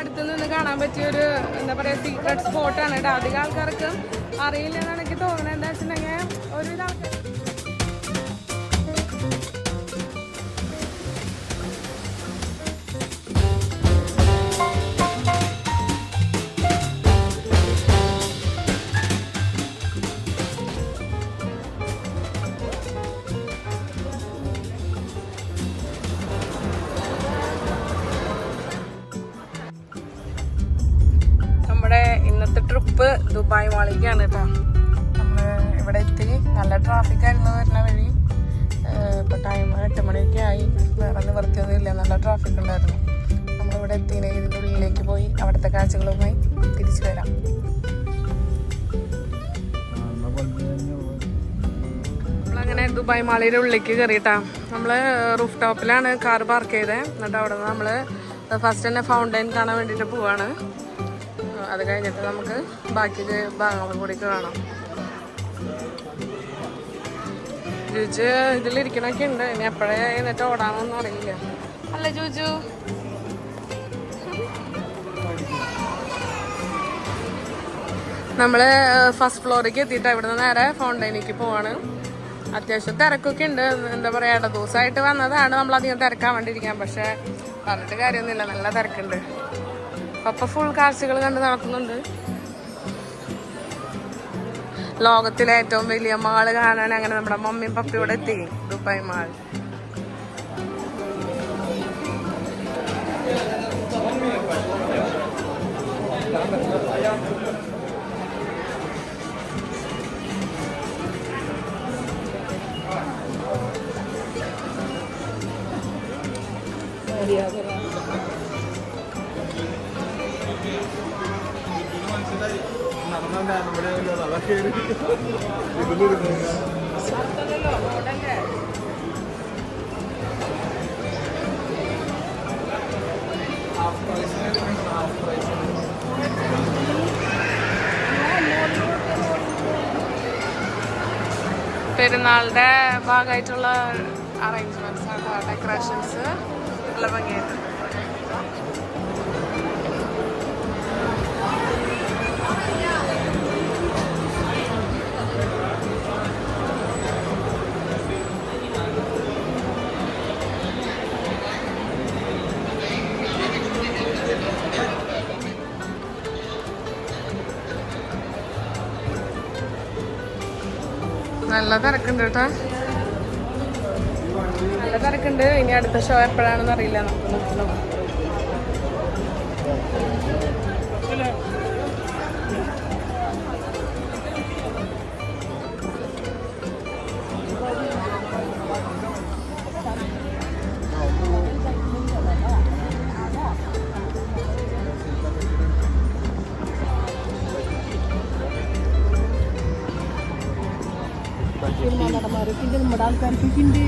അടുത്ത് നിന്ന് കാണാൻ പറ്റിയൊരു എന്താ പറയുക സീക്രട്ട് സ്പോട്ടാണ് കേട്ടോ. അധികം ആൾക്കാർക്ക് അറിയില്ല എന്നാണ് എനിക്ക് തോന്നുന്നത്. എന്താ വെച്ചിട്ടുണ്ടെങ്കിൽ ഒരുവിധ ആൾക്കാർ ഇന്നത്തെ ട്രിപ്പ് ദുബായ് മാളിലേക്കാണ് കേട്ടോ. നമ്മൾ ഇവിടെ എത്തി. നല്ല ട്രാഫിക് ആയിരുന്നു വരുന്ന വഴി. ഇപ്പോൾ ടൈം 8 മണിയൊക്കെ ആയി. വേറെ നിവർത്തിയൊന്നും ഇല്ല, നല്ല ട്രാഫിക് ഉണ്ടായിരുന്നു. നമ്മളിവിടെ എത്തിനെ ഇതിൻ്റെ ഉള്ളിലേക്ക് പോയി അവിടുത്തെ കാഴ്ചകളുമായി തിരിച്ചു വരാം. നമ്മളങ്ങനെ ദുബായ് മാളിയുടെ ഉള്ളിലേക്ക് കയറിയിട്ടാ. നമ്മൾ റൂഫ് ടോപ്പിലാണ് കാർ പാർക്ക് ചെയ്തത്. എന്നിട്ട് അവിടെ നിന്ന് നമ്മൾ ഫസ്റ്റ് തന്നെ ഫൗണ്ടൈൻ കാണാൻ വേണ്ടിയിട്ട് പോവാണ്. അത് കഴിഞ്ഞിട്ട് നമുക്ക് ബാക്കി ഭാഗങ്ങളും കൂടി കാണാം. ജൂജു ഇതിലിരിക്കണൊക്കെ ഉണ്ട്. ഇനി എപ്പോഴേ എന്നിട്ട് ഓടാനൊന്നും അറിയില്ല. അല്ല ജൂജു, നമ്മൾ ഫസ്റ്റ് ഫ്ലോറിലേക്ക് എത്തിയിട്ട് ഇവിടെ നിന്ന് നേരെ ഫൗണ്ടൈനിലേക്ക് പോവാണ്. അത്യാവശ്യം തിരക്കൊക്കെ ഉണ്ട്. എന്താ പറയുക, ഇട ദിവസമായിട്ട് വന്നതാണ്. നമ്മളധികം തിരക്കാൻ വേണ്ടിയിരിക്കാം. പക്ഷെ പറഞ്ഞിട്ട് കാര്യമൊന്നുമില്ല, നല്ല തിരക്കുണ്ട്. പപ്പ ഫുൾ കാഴ്ചകൾ കണ്ട് നടക്കുന്നുണ്ട്. ലോകത്തിലെ ഏറ്റവും വലിയ മാള് കാണാൻ അങ്ങനെ നമ്മുടെ മമ്മിയും പപ്പയോടെ എത്തി. Dubai mall. പെരുന്നാളിന്റെ ഭാഗമായിട്ടുള്ള അറേഞ്ച്മെന്റ്സ് ആണ്, ഡെക്കറേഷൻസ് നല്ല ഭംഗിയായിട്ട്. നല്ല തിരക്കുണ്ട് കേട്ടോ, നല്ല തിരക്കുണ്ട്. ഇനി അടുത്ത ഷോ എപ്പോഴാണെന്ന് അറിയില്ല. നമുക്ക് നോക്കണം. നടന്മാരൊക്കെ നമ്മുടെ ആൾക്കാർക്ക് ഉണ്ട്.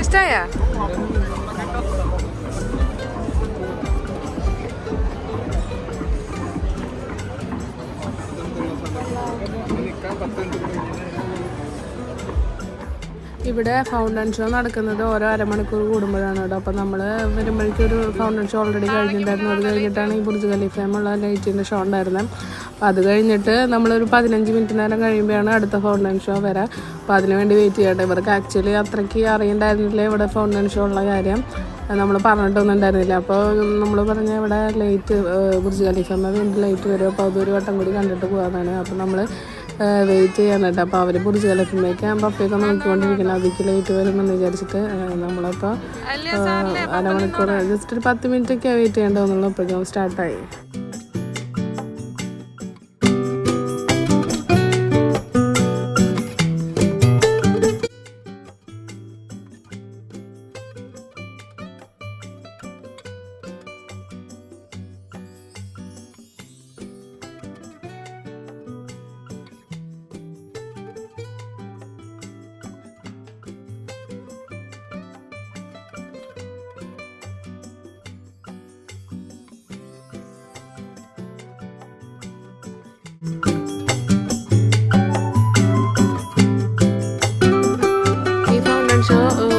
ഇഷ്ടായ ഇവിടെ ഫൗണ്ടൻ ഷോ നടക്കുന്നത് ഓരോ അരമണിക്കൂർ കൂടുമ്പോഴാണ് കേട്ടോ. അപ്പം നമ്മൾ വരുമ്പോഴേക്കും ഒരു ഫൗണ്ടൻ ഷോ ഓൾറെഡി കഴിഞ്ഞിട്ടുണ്ടായിരുന്നു. അത് കഴിഞ്ഞിട്ടാണ് ഈ ബുർജ് ഖലീഫയിലുള്ള ലൈറ്റിൻ്റെ ഷോ ഉണ്ടായിരുന്നത്. അത് കഴിഞ്ഞിട്ട് നമ്മളൊരു 15 മിനിറ്റ് നേരം കഴിയുമ്പോഴാണ് അടുത്ത ഫൗണ്ടൻ ഷോ വരാം. അപ്പോൾ അതിന് വേണ്ടി വെയിറ്റ് ചെയ്യട്ടെ. ഇവർക്ക് ആക്ച്വലി അത്രയ്ക്ക് അറിയണ്ടായിരുന്നില്ല ഇവിടെ ഫൗണ്ടൻ ഷോ ഉള്ള കാര്യം. നമ്മൾ പറഞ്ഞിട്ടൊന്നും ഉണ്ടായിരുന്നില്ല. അപ്പോൾ നമ്മൾ പറഞ്ഞ ഇവിടെ ലൈറ്റ് ബുർജ് ഖലീഫമ്മ വീണ്ടും ലൈറ്റ് വരും, അപ്പോൾ അതൊരു വട്ടം കൂടി കണ്ടിട്ട് പോകാമെന്നാണ്. അപ്പോൾ നമ്മൾ വെയിറ്റ് ചെയ്യാനായിട്ട്. അപ്പോൾ അവർ ബുർജ് ഖലീഫമ്മയ്ക്ക് പപ്പയൊക്കെ നോക്കിക്കൊണ്ടിരിക്കണം, അതിക്ക് ലൈറ്റ് വരുമെന്ന് വിചാരിച്ചിട്ട് നമ്മളപ്പോൾ അരമണിക്കൂർ ജസ്റ്റ് ഒരു 10 മിനിറ്റൊക്കെ വെയിറ്റ് ചെയ്യേണ്ടതെന്നുള്ളൂ. അപ്പോഴേക്കും സ്റ്റാർട്ടായി.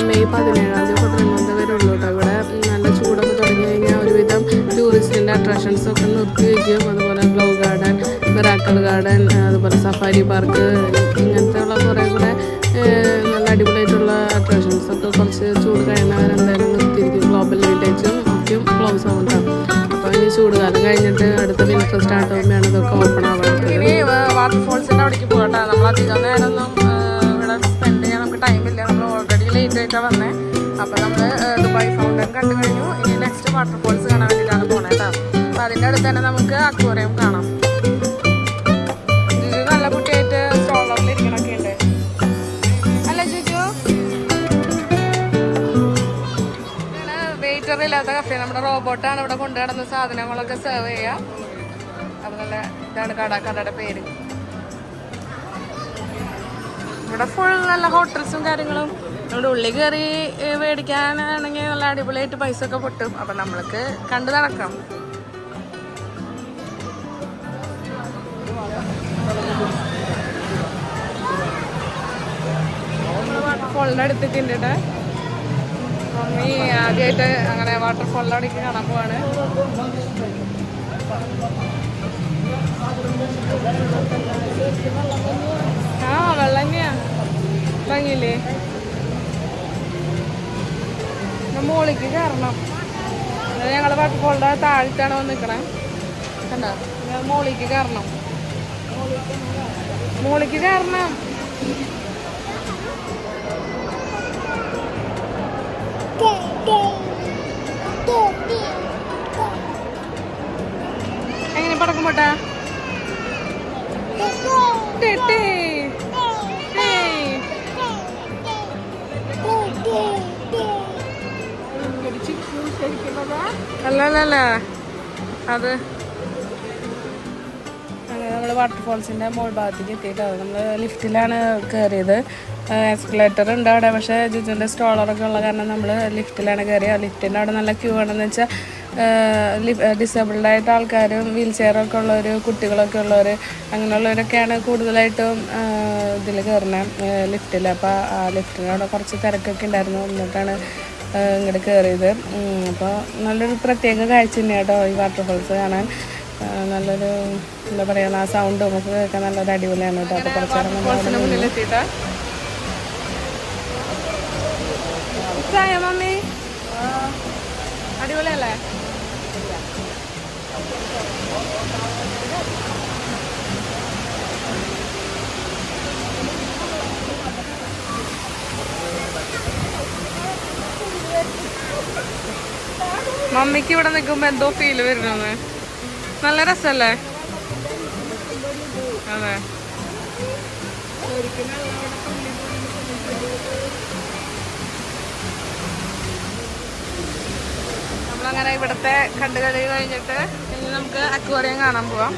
മെയ് 17 വരെ ഉള്ളൂ കേട്ടോ. ഇവിടെ നല്ല ചൂടൊക്കെ തുടങ്ങി കഴിഞ്ഞാൽ ഒരുവിധം ടൂറിസ്റ്റിൻ്റെ അട്രാക്ഷൻസൊക്കെ നിർത്തി വയ്ക്കും. അതുപോലെ ഗ്ലോ ഗാർഡൻ, മിറാക്കിൾ ഗാർഡൻ, അതുപോലെ സഫാരി പാർക്ക്, ഇങ്ങനത്തെ ഉള്ള കുറേ കൂടെ നല്ല അടിപൊളിയായിട്ടുള്ള അട്രാക്ഷൻസൊക്കെ കുറച്ച് ചൂട് കഴിയുന്നവരെന്തായാലും നിർത്തിയിരിക്കും. ഗ്ലോബൽ വില്ലേജും ഒക്കെ ക്ലോസ് ആവുന്നുണ്ടാവും. അപ്പോൾ ഇനി ചൂട് കാലം കഴിഞ്ഞിട്ട് അടുത്ത വിന്റർ സ്റ്റാർട്ട് ആകുമ്പോഴാണ് ഇതൊക്കെ ഓപ്പൺ ആവുന്നത്. ഇനി വാട്ടർഫോൾസിൻ്റെ അവിടേക്ക് പോകട്ടെ. നമ്മൾ അധികം നേരമൊന്നും ഇവിടെ സ്പെൻഡ് ചെയ്യാൻ നമുക്ക് ടൈമില്ല. നമ്മൾ ഓൾറെഡി ലേറ്റ് ആയിട്ടാണ് വന്നത്. അപ്പോൾ നമ്മൾ ദുബായ് ഫൗണ്ടൻ കണ്ടു കഴിഞ്ഞു. ഇനി നെക്സ്റ്റ് വാട്ടർഫോൾസ് കാണാൻ വേണ്ടിയിട്ടാണ് പോണത് കേട്ടോ. അപ്പോൾ അതിൻ്റെ അടുത്ത് തന്നെ നമുക്ക് അക്വേറിയം കാണാം. ജിജു നല്ല കുട്ടിയായിട്ട് സ്റ്റോളറിൽ ഇരിക്കണൊക്കെ ഉണ്ട് അല്ല ജിജു? വെയിറ്റർ ഇല്ലാത്ത കഫേ, നമ്മുടെ റോബോട്ടാണ് ഇവിടെ കൊണ്ടു കിടന്ന സാധനങ്ങളൊക്കെ സെർവ് ചെയ്യുക. അപ്പോൾ നല്ല ഇതാണ് കടയുടെ പേര്. ഇവിടെ ഫുൾ നല്ല ഹോട്ടൽസും കാര്യങ്ങളും. നമ്മുടെ ഉള്ളിൽ കയറി മേടിക്കാനാണെങ്കിൽ നല്ല അടിപൊളിയായിട്ട് പൈസ ഒക്കെ പൊട്ടും. അപ്പം നമ്മൾക്ക് കണ്ടു നടക്കാം. വാട്ടർഫോളിൻ്റെ അടുത്തേക്ക് ഉണ്ട്. മമ്മി ആദ്യമായിട്ട് അങ്ങനെ വാട്ടർഫോളിൻ്റെ അവിടേക്ക് കാണാൻ പോവാണ്. ആ വെള്ളം തന്നെയാ ഭംഗിയില്ലേ. മോളിക്ക് കയറണം. ഞങ്ങൾ വാട്ടർഫോളിൻ്റെ താഴത്താണ് വന്ന് നിൽക്കണേ. കണ്ടോ, മോളിക്ക് കയറണം. മോളിക്ക് കയറണം. എങ്ങനെ പടക്കം പോട്ടാ? അല്ലല്ല അത് നമ്മൾ വാട്ടർഫോൾസിൻ്റെ മോൾ ഭാഗത്തേക്ക് എത്തിയിട്ടോ. നമ്മൾ ലിഫ്റ്റിലാണ് കയറിയത്. എസ്കലേറ്റർ ഉണ്ട് അവിടെ, പക്ഷേ ജിജുൻ്റെ സ്റ്റോളറൊക്കെ ഉള്ള കാരണം നമ്മൾ ലിഫ്റ്റിലാണ് കയറിയത്. ലിഫ്റ്റിൻ്റെ അവിടെ നല്ല ക്യൂ ആണെന്ന് വെച്ചാൽ ഡിസേബിൾഡ് ആയിട്ട് ആൾക്കാരും വീൽ ചെയറൊക്കെ ഉള്ളവർ, കുട്ടികളൊക്കെ ഉള്ളവർ, അങ്ങനെയുള്ളവരൊക്കെയാണ് കൂടുതലായിട്ടും ഇതിൽ കയറുന്നത് ലിഫ്റ്റിൽ. അപ്പോൾ ആ ലിഫ്റ്റിനവിടെ കുറച്ച് തിരക്കൊക്കെ ഉണ്ടായിരുന്നു. എന്നിട്ടാണ് ഇങ്ങോട്ട് കയറിയത്. അപ്പോൾ നല്ലൊരു പ്രത്യേക കാഴ്ച തന്നെയാണ് കേട്ടോ ഈ വാട്ടർഫോൾസ് കാണാൻ. നല്ലൊരു എന്താ പറയുക, ആ സൗണ്ട് നമുക്ക് കേൾക്കാൻ നല്ലൊരു അടിപൊളിയാണ് കേട്ടോ. അപ്പോൾ കുറച്ച് നേരം മുന്നിലെത്തിയിട്ടാ മമ്മി അടിപൊളിയല്ലേ? മമ്മിക്ക് ഇവിടെ നിൽക്കുമ്പോൾ എന്തോ ഫീല് വരുന്നു. നല്ല രസമല്ലേ? അതെ. നമ്മളങ്ങനെ ഇവിടുത്തെ കണ്ടുകളി കഴിഞ്ഞിട്ട് ഇനി നമുക്ക് അക്വേറിയം കാണാൻ പോവാം.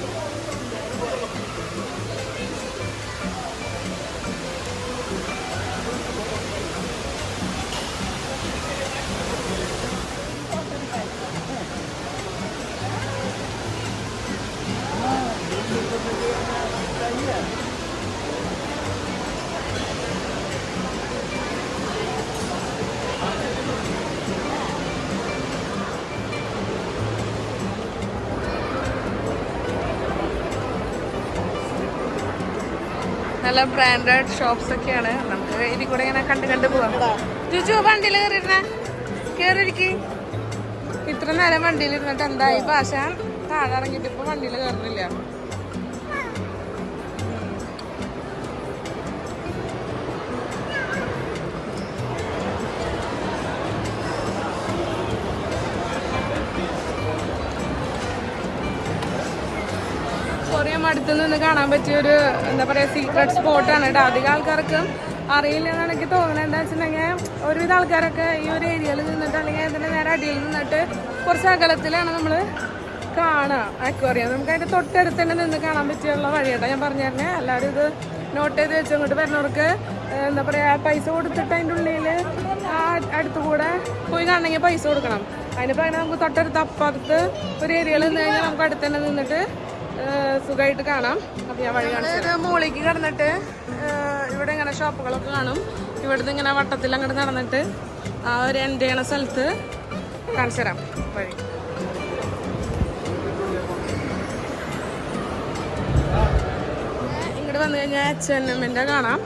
നല്ല ബ്രാൻഡഡ് ഷോപ്സ് ഒക്കെയാണ്. നമുക്ക് ഇതിൽ കൂടെ ഇങ്ങനെ കണ്ട് പോവാം. ജുജു വണ്ടിയിൽ കയറിയിരിക്ക്. ഇത്ര നേരം വണ്ടിയിൽ ഇരുന്നിട്ട് എന്തായി ഭാഷ താഴെ ഇറങ്ങിയിട്ട് ഇപ്പൊ വണ്ടിയിൽ കയറുന്നില്ല. കൊറിയം അടുത്ത് നിന്ന് കാണാൻ പറ്റിയ ഒരു എന്താ പറയാ സീക്രട്ട് സ്പോട്ടാണ് കേട്ടോ. അധികം ആൾക്കാർക്ക് അറിയില്ല എന്നാണ് എനിക്ക് തോന്നുന്നത്. എന്താ വെച്ചിട്ടുണ്ടെങ്കിൽ ഒരുവിധ ആൾക്കാരൊക്കെ ഈ ഒരു ഏരിയയിൽ നിന്നിട്ട് അല്ലെങ്കിൽ അതിന്റെ നേരെ അടിയിൽ നിന്നിട്ട് കുറച്ച് അകലത്തിലാണ് നമ്മൾ കാണുക അക്വേറിയം. നമുക്ക് അതിന്റെ തൊട്ടടുത്ത് തന്നെ നിന്ന് കാണാൻ പറ്റിയുള്ള വഴിയാട്ടോ ഞാൻ പറഞ്ഞു തരണേ. എല്ലാവരും ഇത് നോട്ട് ചെയ്ത് വെച്ച് അങ്ങോട്ട് വരുന്നവർക്ക് എന്താ പറയാ പൈസ കൊടുത്തിട്ട് അതിൻ്റെ ഉള്ളിൽ ആ അടുത്ത് കൂടെ പോയി കാണണമെങ്കിൽ പൈസ കൊടുക്കണം. അതിന് പകരം നമുക്ക് തൊട്ടടുത്ത് അപ്പുറത്ത് ഒരു ഏരിയയിൽ നിന്ന് കഴിഞ്ഞാൽ നമുക്ക് അടുത്ത് തന്നെ നിന്നിട്ട് സുഖമായിട്ട് കാണാം. അപ്പം ഞാൻ വഴി കാണിച്ചത് മുകളിലേക്ക് കിടന്നിട്ട് ഇവിടെ ഇങ്ങനെ ഷോപ്പുകളൊക്കെ കാണും. ഇവിടുന്ന് ഇങ്ങനെ വട്ടത്തിൽ അങ്ങോട്ട് നടന്നിട്ട് ആ ഒരു എൻഡ് ചെയ്യണ സ്ഥലത്ത് കാണിച്ചു തരാം വഴി. ഇങ്ങോട്ട് വന്നു കഴിഞ്ഞാൽ H&Mന്റെ കാണാം.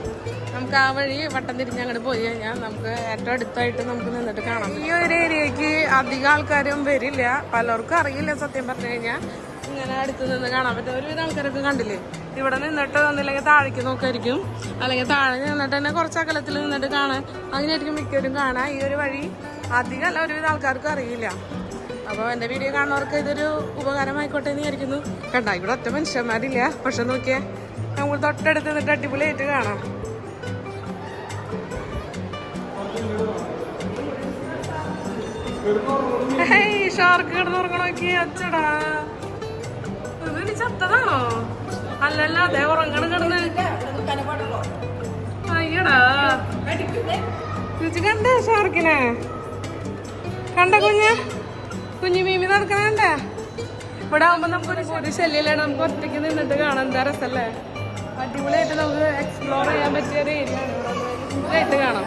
നമുക്ക് ആ വഴി വട്ടം തിരിഞ്ഞ് അങ്ങോട്ട് പോയി കഴിഞ്ഞാൽ നമുക്ക് ഏറ്റവും അടുത്തായിട്ട് നമുക്ക് നിന്നിട്ട് കാണാം. ഈ ഒരു ഏരിയക്ക് അധികം ആൾക്കാരും വരില്ല, പലർക്കും അറിയില്ല സത്യം പറഞ്ഞു കഴിഞ്ഞാൽ. ഇങ്ങനെ അടുത്ത് നിന്ന് കാണാൻ പറ്റും. ഒരുവിധ ആൾക്കാരൊക്കെ കണ്ടില്ലേ ഇവിടെ നിന്നിട്ട് ഒന്നില്ലെങ്കിൽ താഴേക്ക് നോക്കായിരിക്കും, അല്ലെങ്കിൽ താഴെ നിന്നിട്ട് തന്നെ കുറച്ച് അകലത്തിൽ നിന്നിട്ട് കാണാൻ അങ്ങനെയായിരിക്കും മിക്കവരും കാണാൻ. ഈ ഒരു വഴി അധികമല്ല ഒരുവിധ ആൾക്കാർക്കും അറിയില്ല. അപ്പോൾ എൻ്റെ വീഡിയോ കാണുന്നവർക്ക് ഇതൊരു ഉപകാരമായിക്കോട്ടെ എന്ന് വിചാരിക്കുന്നു. കണ്ട ഇവിടെ ഒറ്റ മനുഷ്യന്മാരില്ല, പക്ഷെ നോക്കിയേ നമ്മൾ തൊട്ടടുത്ത് നിന്നിട്ട് അടിപൊളിയായിട്ട് കാണാം. ഷാർക്ക് കിടന്നുറങ്ങണ നോക്കി അച്ചടാ. ഇത് ചത്തതാണോ? അല്ലല്ല അതെ ഉറങ്ങണ കിടന്ന്. അയ്യടാ ചേച്ചി കണ്ടേ ഷാർക്കിനെ? കണ്ട കുഞ്ഞു മീമി നടക്കണ. ഇവിടെ ആവുമ്പോ നമുക്ക് ഒരു ശല്യമില്ലാണ്, നമുക്ക് ഒറ്റയ്ക്ക് നിന്നിട്ട് കാണാൻ എന്താ രസല്ലേ. അടിപൊളിയായിട്ട് നമുക്ക് എക്സ്പ്ലോർ ചെയ്യാൻ പറ്റിയ ഒരു ഏരിയ ആണ്. ഇവിടെ കാണാം.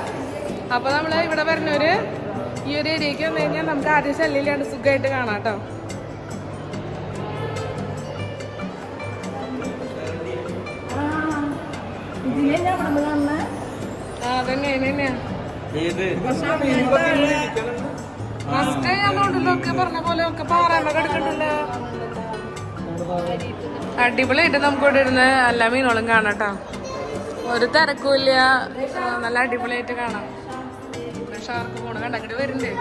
അപ്പൊ നമ്മള് ഇവിടെ വരുന്നവര് ഈ ഒരു ഏരിയക്ക് വന്നു കഴിഞ്ഞാൽ നമുക്ക് ആദ്യം ശല്യമില്ലാണ്ട് സുഖമായിട്ട് കാണാം കേട്ടോ. അതന്നെ തന്നെയാ ഫസ്റ്റ് ഞാനുണ്ടല്ലോ ഒക്കെ പറഞ്ഞ പോലെ ഒക്കെ പാറ കിടക്കണ്ടല്ലോ. അടിപൊളിയായിട്ട് നമുക്ക് ഇവിടെ ഇരുന്ന് എല്ലാ മീനുകളും കാണാം കേട്ടോ. ഒരു തിരക്കും ഇല്ല, നല്ല അടിപൊളിയായിട്ട് കാണാം. ഷാർക്ക് പോണ കണ്ട അങ്ങോട്ട് വരുന്നുണ്ട്.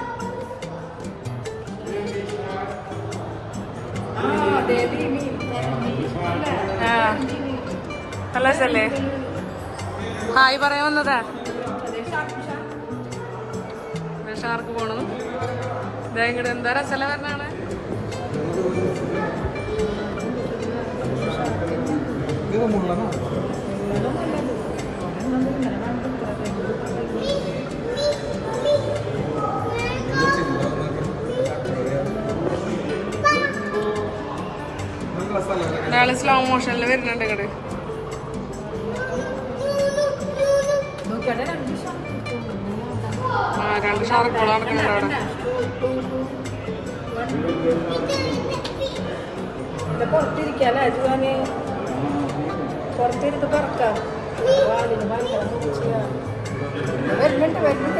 നല്ല രസല്ലേ? ഹായ് പറയാൻ വന്നതാ. ഷാർക്ക് പോണു. ഇങ്ങോട്ട് എന്താ രസല പറഞ്ഞാണ്. ഒരാള് സ്ലോ മോഷനിൽ വരുന്നുണ്ട് ഇങ്ങോട്ട്. രണ്ട് ഷാർക്കുകൾ നടക്കുന്നുണ്ട് അവിടെ. പുറത്തിരിക്കല്ലേ ജുവാനെ, പുറത്തിരുന്ന് പറക്കാം. വരുന്നുണ്ട്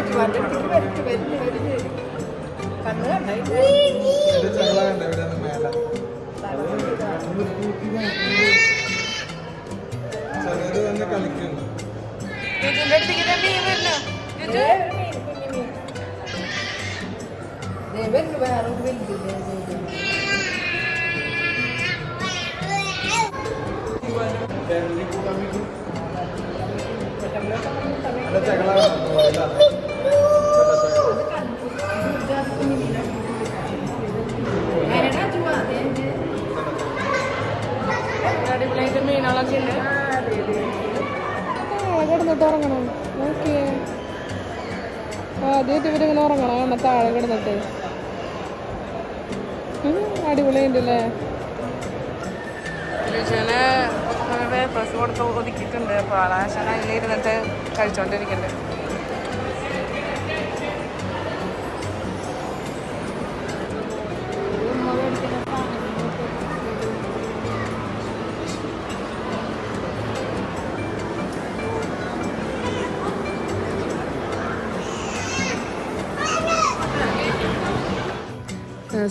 ജുവാന്റെ അടുത്തേക്ക് വരുന്നു. കണ്ണ് കണ്ടായിട്ട് ഇതിന്റെ അടുത്തേക്ക് മീൻ വരുന്നു. അടിപൊളിയായിട്ട് മീനുകളൊക്കെ ഉണ്ട്. കിടന്നിട്ട് ഉറങ്ങണം. ഓക്കെ ആദ്യമായിട്ട് ഇവരിങ്ങനെ ഉറങ്ങണം. കാരണം താഴെ കിടന്നിട്ട് അടിപൊളിയുണ്ടല്ലേ. പേപ്പേഴ്സ് കൊടുത്ത് ഒതുക്കിയിട്ടുണ്ട്. അപ്പോൾ ആളാശാൻ അതിലിരുന്നിട്ട് കഴിച്ചോണ്ടിരിക്കുന്നുണ്ട്.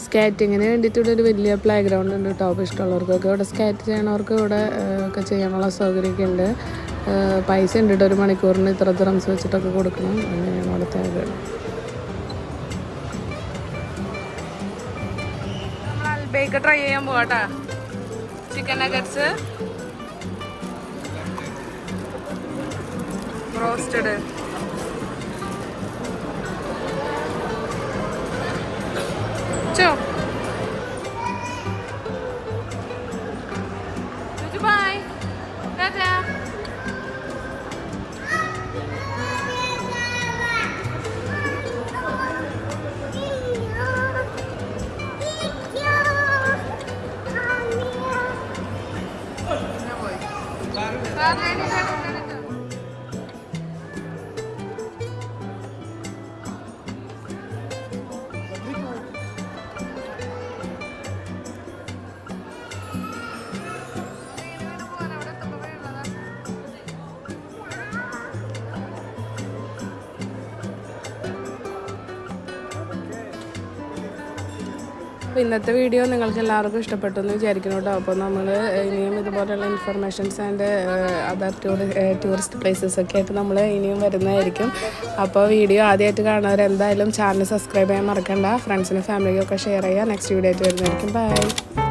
സ്കേറ്റിങ്ങിന് വേണ്ടിയിട്ട് ഇവിടെ ഒരു വലിയ പ്ലേ ഗ്രൗണ്ട് ഉണ്ട് കേട്ടോ. അപ്പോൾ ഇഷ്ടമുള്ളവർക്കൊക്കെ ഇവിടെ സ്കേറ്റ് ചെയ്യണവർക്ക് ഇവിടെ ഒക്കെ ചെയ്യാനുള്ള സൗകര്യമൊക്കെ ഉണ്ട്. പൈസ ഉണ്ട് കേട്ടോ, 1 മണിക്കൂറിന് ഇത്ര റംസ് വെച്ചിട്ടൊക്കെ കൊടുക്കണം. അങ്ങനെയാണ് അവിടുത്തെ ഇത്. നമ്മൾ അൽബേക്ക് ട്രൈ ചെയ്യാൻ പോകാട്ടാ. Chicken nuggets, roasted, bye. Tata. അപ്പോൾ ഇന്നത്തെ വീഡിയോ നിങ്ങൾക്ക് എല്ലാവർക്കും ഇഷ്ടപ്പെട്ടു എന്ന് വിചാരിക്കുന്നു കേട്ടോ. അപ്പോൾ നമ്മൾ ഇനിയും ഇതുപോലെയുള്ള informations and other tourist places ഒക്കെ ആയിട്ട് നമ്മൾ ഇനിയും വരുന്നതായിരിക്കും. അപ്പോൾ വീഡിയോ ആദ്യമായിട്ട് കാണുന്നവർ എന്തായാലും ചാനൽ സബ്സ്ക്രൈബ് ചെയ്യാൻ മറക്കണ്ട. ഫ്രണ്ട്സിനും ഫാമിലിക്കും ഒക്കെ ഷെയർ ചെയ്യുക. നെക്സ്റ്റ് വീഡിയോ ആയിട്ട് വരുന്നതായിരിക്കും. ബൈ.